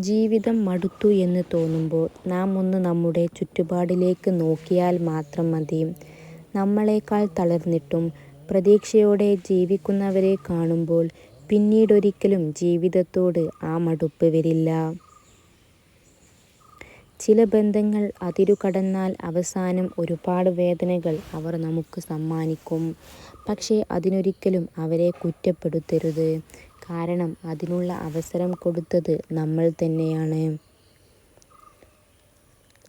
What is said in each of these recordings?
ജീവിതം മടുത്തു എന്ന് തോന്നുമ്പോൾ നാം ഒന്ന് നമ്മുടെ ചുറ്റുപാടിലേക്ക് നോക്കിയാൽ മാത്രം മതി. നമ്മളെക്കാൾ തളർന്നിട്ടും പ്രതീക്ഷയോടെ ജീവിക്കുന്നവരെ കാണുമ്പോൾ പിന്നീടൊരിക്കലും ജീവിതത്തോട് ആ മടുപ്പ് വരില്ല. ചില ബന്ധങ്ങൾ അതിരുകടന്നാൽ അവസാനം ഒരുപാട് വേദനകൾ അവർ നമുക്ക് സമ്മാനിക്കും. പക്ഷേ അതിനൊരിക്കലും അവരെ കുറ്റപ്പെടുത്തരുത്. കാരണം അതിനുള്ള അവസരം കൊടുത്തത് നമ്മൾ തന്നെയാണ്.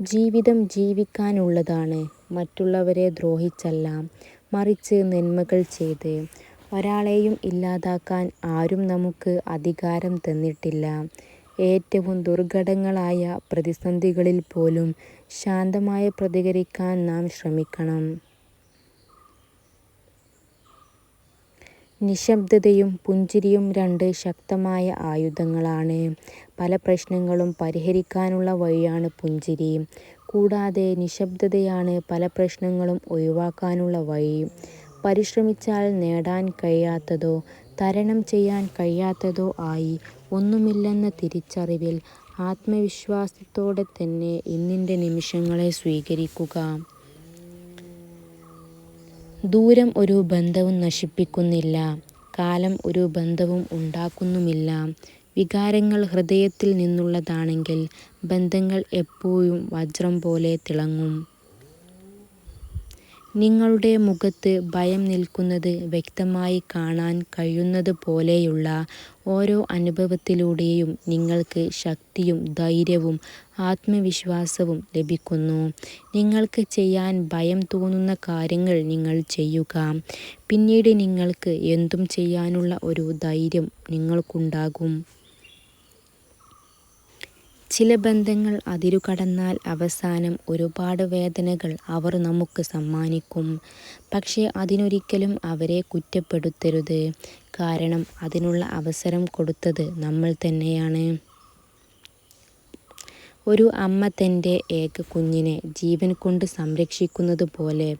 ജീവിതം ജീവിക്കാനുള്ളതാണ്, മറ്റുള്ളവരെ ദ്രോഹിച്ചല്ല, മറിച്ച് നന്മകൾ ചെയ്ത്. ഒരാളെയും ഇല്ലാതാക്കാൻ ആരും നമുക്ക് അധികാരം തന്നിട്ടില്ല. ഏറ്റവും ദുർഘടങ്ങളായ പ്രതിസന്ധികളിൽ പോലും ശാന്തമായി പ്രതികരിക്കാൻ നാം ശ്രമിക്കണം. നിശബ്ദതയും പുഞ്ചിരിയും രണ്ട് ശക്തമായ ആയുധങ്ങളാണ്. പല പ്രശ്നങ്ങളും പരിഹരിക്കാനുള്ള വഴിയാണ് പുഞ്ചിരി. കൂടാതെ നിശബ്ദതയാണ് പല പ്രശ്നങ്ങളും ഒഴിവാക്കാനുള്ള വഴി. പരിശ്രമിച്ചാൽ നേടാൻ കഴിയാത്തതോ തരണം ചെയ്യാൻ കഴിയാത്തതോ ആയി ഒന്നുമില്ലെന്ന തിരിച്ചറിവിൽ ആത്മവിശ്വാസത്തോടെ തന്നെ ഇന്നിൻ്റെ നിമിഷങ്ങളെ സ്വീകരിക്കുക. ദൂരം ഒരു ബന്ധവും നശിപ്പിക്കുന്നില്ല. കാലം ഒരു ബന്ധവും ഉണ്ടാക്കുന്നുമില്ല. വികാരങ്ങൾ ഹൃദയത്തിൽ നിന്നുള്ളതാണെങ്കിൽ ബന്ധങ്ങൾ എപ്പോഴും വജ്രം പോലെ തിളങ്ങും. നിങ്ങളുടെ മുഖത്ത് ഭയം നിൽക്കുന്നത് വ്യക്തമായി കാണാൻ കഴിയുന്നത് പോലെയുള്ള ഓരോ അനുഭവത്തിലൂടെയും നിങ്ങൾക്ക് ശക്തിയും ധൈര്യവും ആത്മവിശ്വാസവും ലഭിക്കുന്നു. നിങ്ങൾക്ക് ചെയ്യാൻ ഭയം തോന്നുന്ന കാര്യങ്ങൾ നിങ്ങൾ ചെയ്യുക. പിന്നീട് നിങ്ങൾക്ക് എന്തും ചെയ്യാനുള്ള ഒരു ധൈര്യം നിങ്ങൾക്കുണ്ടാകും. ചില ബന്ധങ്ങൾ അതിരുകടന്നാൽ അവസാനം ഒരുപാട് വേദനകൾ അവർ നമുക്ക് സമ്മാനിക്കും. പക്ഷേ അതിനൊരിക്കലും അവരെ കുറ്റപ്പെടുത്തരുത്. കാരണം അതിനുള്ള അവസരം കൊടുത്തത് നമ്മൾ തന്നെയാണ്. ഒരു അമ്മ തൻ്റെ ഏക കുഞ്ഞിനെ ജീവൻ കൊണ്ട് സംരക്ഷിക്കുന്നത് പോലെ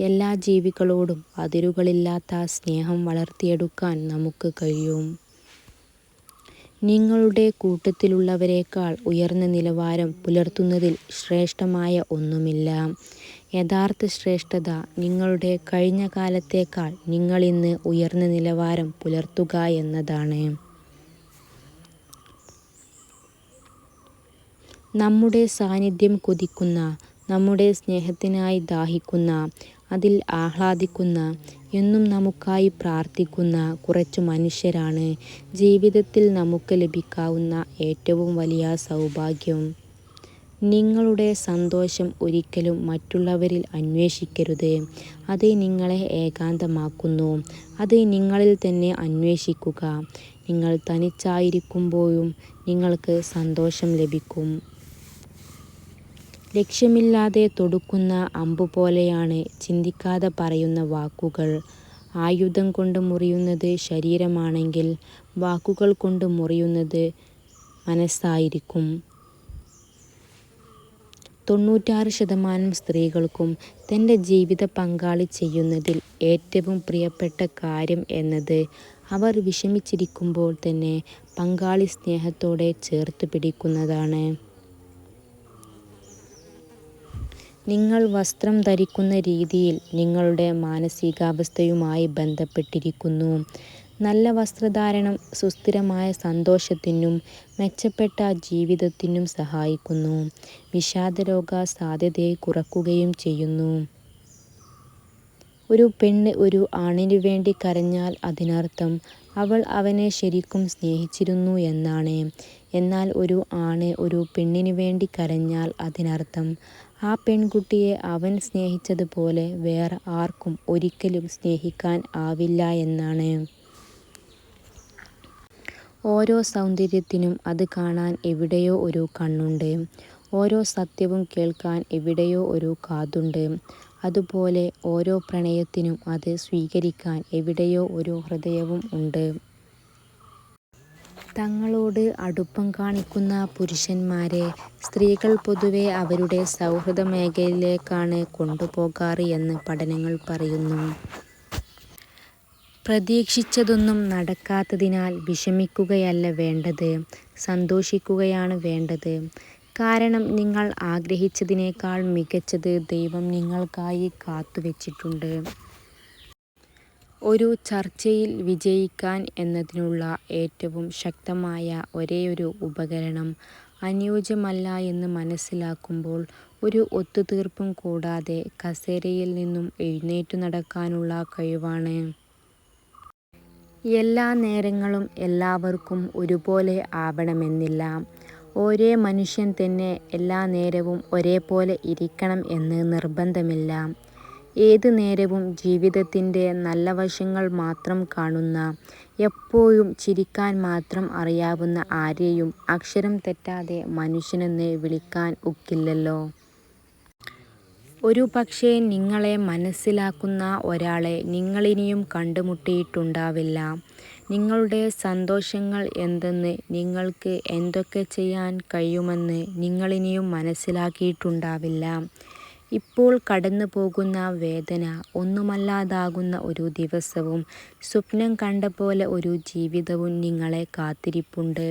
എല്ലാ ജീവികളോടും അതിരുകളില്ലാത്ത സ്നേഹം വളർത്തിയെടുക്കാൻ നമുക്ക് കഴിയും. നിങ്ങളുടെ കൂട്ടത്തിലുള്ളവരെക്കാൾ ഉയർന്ന നിലവാരം പുലർത്തുന്നതിൽ ശ്രേഷ്ഠമായ ഒന്നുമില്ല. യഥാർത്ഥ ശ്രേഷ്ഠത നിങ്ങളുടെ കഴിഞ്ഞ കാലത്തേക്കാൾ നിങ്ങളിന്ന് ഉയർന്ന നിലവാരം പുലർത്തുക എന്നതാണ്. നമ്മുടെ സാന്നിധ്യം കൊതിക്കുന്ന, നമ്മുടെ സ്നേഹത്തിനായി ദാഹിക്കുന്ന, അതിൽ ആഹ്ലാദിക്കുന്ന, എന്നും നമുക്കായി പ്രാർത്ഥിക്കുന്ന കുറച്ചു മനുഷ്യരാണ് ജീവിതത്തിൽ നമുക്ക് ലഭിക്കാവുന്ന ഏറ്റവും വലിയ സൗഭാഗ്യം. നിങ്ങളുടെ സന്തോഷം ഒരിക്കലും മറ്റുള്ളവരിൽ അന്വേഷിക്കരുത്. അത് നിങ്ങളെ ഏകാന്തമാക്കുന്നു. അത് നിങ്ങളിൽ തന്നെ അന്വേഷിക്കുക. നിങ്ങൾ തനിച്ചായിരിക്കുമ്പോഴും നിങ്ങൾക്ക് സന്തോഷം ലഭിക്കും. ലക്ഷ്യമില്ലാതെ തൊടുക്കുന്ന അമ്പുപോലെയാണ് ചിന്തിക്കാതെ പറയുന്ന വാക്കുകൾ. ആയുധം കൊണ്ട് മുറിയുന്നത് ശരീരമാണെങ്കിൽ വാക്കുകൾ കൊണ്ട് മുറിയുന്നത് മനസ്സായിരിക്കും. 96% സ്ത്രീകൾക്കും തൻ്റെ ജീവിത പങ്കാളി ചെയ്യുന്നതിൽ ഏറ്റവും പ്രിയപ്പെട്ട കാര്യം എന്നത് അവർ വിഷമിച്ചിരിക്കുമ്പോൾ തന്നെ പങ്കാളി സ്നേഹത്തോടെ ചേർത്ത് പിടിക്കുന്നതാണ്. നിങ്ങൾ വസ്ത്രം ധരിക്കുന്ന രീതിയിൽ നിങ്ങളുടെ മാനസികാവസ്ഥയുമായി ബന്ധപ്പെട്ടിരിക്കുന്നു. നല്ല വസ്ത്രധാരണം സുസ്ഥിരമായ സന്തോഷത്തിനും മെച്ചപ്പെട്ട ജീവിതത്തിനും സഹായിക്കുന്നു. വിഷാദരോഗ സാധ്യതയെ കുറയ്ക്കുകയും ചെയ്യുന്നു. ഒരു പെണ്ണ് ഒരു ആണിനു വേണ്ടി കരഞ്ഞാൽ അതിനർത്ഥം അവൾ അവനെ ശരിക്കും സ്നേഹിച്ചിരുന്നു എന്നാണ്. എന്നാൽ ഒരു ആണ് ഒരു പെണ്ണിനു വേണ്ടി കരഞ്ഞാൽ അതിനർത്ഥം ആ പെൺകുട്ടിയെ അവൻ സ്നേഹിച്ചതുപോലെ വേറെ ആർക്കും ഒരിക്കലും സ്നേഹിക്കാൻ ആവില്ല എന്നാണ്. ഓരോ സൗന്ദര്യത്തിനും അത് കാണാൻ എവിടെയോ ഒരു കണ്ണുണ്ട്. ഓരോ സത്യവും കേൾക്കാൻ എവിടെയോ ഒരു കാതുണ്ട്. അതുപോലെ ഓരോ പ്രണയത്തിനും അത് സ്വീകരിക്കാൻ എവിടെയോ ഒരു ഹൃദയവും ഉണ്ട്. തങ്ങളോട് അടുപ്പം കാണിക്കുന്ന പുരുഷന്മാരെ സ്ത്രീകൾ പൊതുവെ അവരുടെ സൗഹൃദ മേഖലയിലേക്കാണ് കൊണ്ടുപോകാറ് എന്ന് പഠനങ്ങൾ പറയുന്നു. പ്രതീക്ഷിച്ചതൊന്നും നടക്കാത്തതിനാൽ വിഷമിക്കുകയല്ല വേണ്ടത്. സന്തോഷിക്കുകയാണ് വേണ്ടത്. കാരണം നിങ്ങൾ ആഗ്രഹിച്ചതിനേക്കാൾ മികച്ചത് ദൈവം നിങ്ങൾക്കായി കാത്തുവച്ചിട്ടുണ്ട്. ഒരു ചർച്ചയിൽ വിജയിക്കാൻ എന്നതിനുള്ള ഏറ്റവും ശക്തമായ ഒരേയൊരു ഉപകരണം അനുയോജ്യമല്ല എന്ന് മനസ്സിലാക്കുമ്പോൾ ഒരു ഒത്തുതീർപ്പും കൂടാതെ കസേരയിൽ നിന്നും എഴുന്നേറ്റു നടക്കാനുള്ള കഴിവാണ്. എല്ലാ നേരങ്ങളും എല്ലാവർക്കും ഒരുപോലെ ആവണമെന്നില്ല. ഒരേ മനുഷ്യൻ തന്നെ എല്ലാ നേരവും ഒരേപോലെ ഇരിക്കണം എന്ന് നിർബന്ധമില്ല. ഏത് നേരവും ജീവിതത്തിൻ്റെ നല്ല വശങ്ങൾ മാത്രം കാണുന്ന, എപ്പോഴും ചിരിക്കാൻ മാത്രം അറിയാവുന്ന ആരെയും അക്ഷരം തെറ്റാതെ മനുഷ്യനെന്ന് വിളിക്കാൻ ഒക്കില്ലല്ലോ. ഒരുപക്ഷേ നിങ്ങളെ മനസ്സിലാക്കുന്ന ഒരാളെ നിങ്ങളിനിയും കണ്ടുമുട്ടിയിട്ടുണ്ടാവില്ല. നിങ്ങളുടെ സന്തോഷങ്ങൾ എന്തെന്ന്, നിങ്ങൾക്ക് എന്തൊക്കെ ചെയ്യാൻ കഴിയുമെന്ന് നിങ്ങളിനിയും മനസ്സിലാക്കിയിട്ടുണ്ടാവില്ല. ഇപ്പോൾ കടന്നു പോകുന്ന വേദന ഒന്നുമല്ലാതാകുന്ന ഒരു ദിവസവും സ്വപ്നം കണ്ട പോലെ ഒരു ജീവിതവും നിങ്ങളെ കാത്തിരിപ്പുണ്ട്.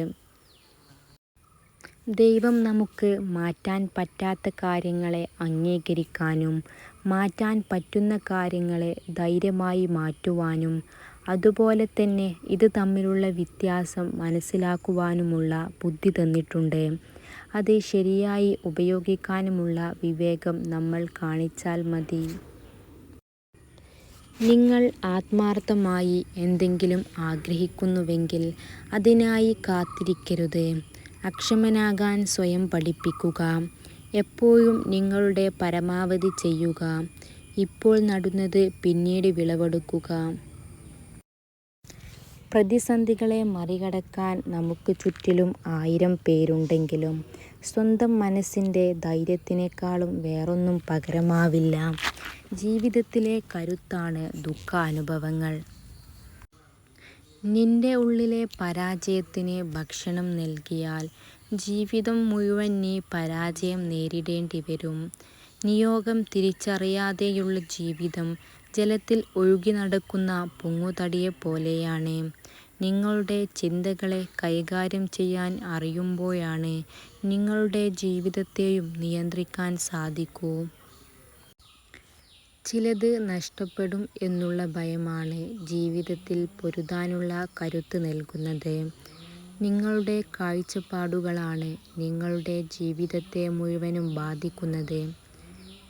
ദൈവം നമുക്ക് മാറ്റാൻ പറ്റാത്ത കാര്യങ്ങളെ അംഗീകരിക്കാനും മാറ്റാൻ പറ്റുന്ന കാര്യങ്ങളെ ധൈര്യമായി മാറ്റുവാനും അതുപോലെ തന്നെ ഇത് തമ്മിലുള്ള വ്യത്യാസം മനസ്സിലാക്കുവാനുമുള്ള ബുദ്ധി തന്നിട്ടുണ്ട്. അത് ശരിയായി ഉപയോഗിക്കാനുമുള്ള വിവേകം നമ്മൾ കാണിച്ചാൽ മതി. നിങ്ങൾ ആത്മാർത്ഥമായി എന്തെങ്കിലും ആഗ്രഹിക്കുന്നുവെങ്കിൽ അതിനായി കാത്തിരിക്കരുത്. അക്ഷമനാകാൻ സ്വയം പഠിപ്പിക്കുക. എപ്പോഴും നിങ്ങളുടെ പരമാവധി ചെയ്യുക. ഇപ്പോൾ നടുന്നത് പിന്നീട് വിളവെടുക്കുക. പ്രതിസന്ധികളെ മറികടക്കാൻ നമുക്ക് ചുറ്റിലും 1000 പേരുണ്ടെങ്കിലും സ്വന്തം മനസ്സിൻ്റെ ധൈര്യത്തിനേക്കാളും വേറൊന്നും പകരമാവില്ല. ജീവിതത്തിലെ കരുത്താണ് ദുഃഖാനുഭവങ്ങൾ. നിന്റെ ഉള്ളിലെ പരാജയത്തിന് ഭക്ഷണം നൽകിയാൽ ജീവിതം മുഴുവൻ നീ പരാജയം നേരിടേണ്ടി വരും. നിയോഗം തിരിച്ചറിയാതെയുള്ള ജീവിതം ജലത്തിൽ ഒഴുകി നടക്കുന്ന പൊങ്ങുതടിയെപ്പോലെയാണ്. നിങ്ങളുടെ ചിന്തകളെ കൈകാര്യം ചെയ്യാൻ അറിയുമ്പോഴാണ് നിങ്ങളുടെ ജീവിതത്തെയും നിയന്ത്രിക്കാൻ സാധിക്കൂ. ചിലത് നഷ്ടപ്പെടും എന്നുള്ള ഭയമാണ് ജീവിതത്തിൽ പൊരുതാനുള്ള കരുത്ത് നൽകുന്നത്. നിങ്ങളുടെ കാഴ്ചപ്പാടുകളാണ് നിങ്ങളുടെ ജീവിതത്തെ മുഴുവനും ബാധിക്കുന്നത്.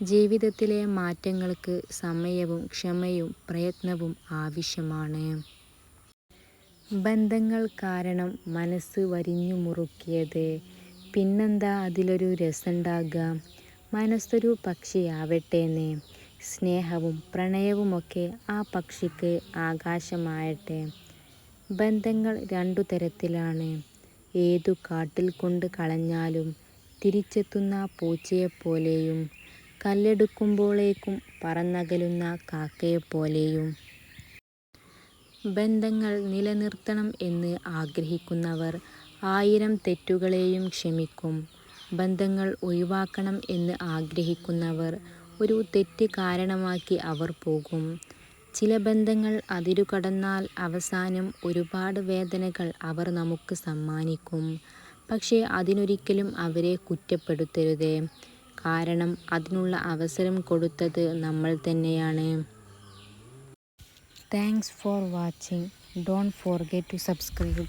ജീവിതത്തിലെ മാറ്റങ്ങൾക്ക് സമയവും ക്ഷമയും പ്രയത്നവും ആവശ്യമാണ്. ബന്ധങ്ങൾ കാരണം മനസ്സ് വരിഞ്ഞു മുറുക്കിയത്, പിന്നെന്താ അതിലൊരു രസമുണ്ടാകുക? മനസ്സൊരു പക്ഷിയാവട്ടേന്ന്. സ്നേഹവും പ്രണയവുമൊക്കെ ആ പക്ഷിക്ക് ആകാശമായട്ടെ. ബന്ധങ്ങൾ 2 തരത്തിലാണ്. ഏതു കാട്ടിൽ കൊണ്ട് കളഞ്ഞാലും തിരിച്ചെത്തുന്ന പൂച്ചയെപ്പോലെയും കല്ലെടുക്കുമ്പോഴേക്കും പറന്നകലുന്ന കാക്കയെപ്പോലെയും. ബന്ധങ്ങൾ നിലനിർത്തണം എന്ന് ആഗ്രഹിക്കുന്നവർ 1000 തെറ്റുകളെയും ക്ഷമിക്കും. ബന്ധങ്ങൾ ഒഴിവാക്കണം എന്ന് ആഗ്രഹിക്കുന്നവർ ഒരു തെറ്റ് കാരണമാക്കി അവർ പോകും. ചില ബന്ധങ്ങൾ അതിരുകടന്നാൽ അവസാനം ഒരുപാട് വേദനകൾ അവർ നമുക്ക് സമ്മാനിക്കും. പക്ഷേ അതിനൊരിക്കലും അവരെ കുറ്റപ്പെടുത്തരുത്. കാരണം അതിനുള്ള അവസരം കൊടുത്തത് നമ്മൾ തന്നെയാണ്. Thanks for watching. Don't forget to subscribe.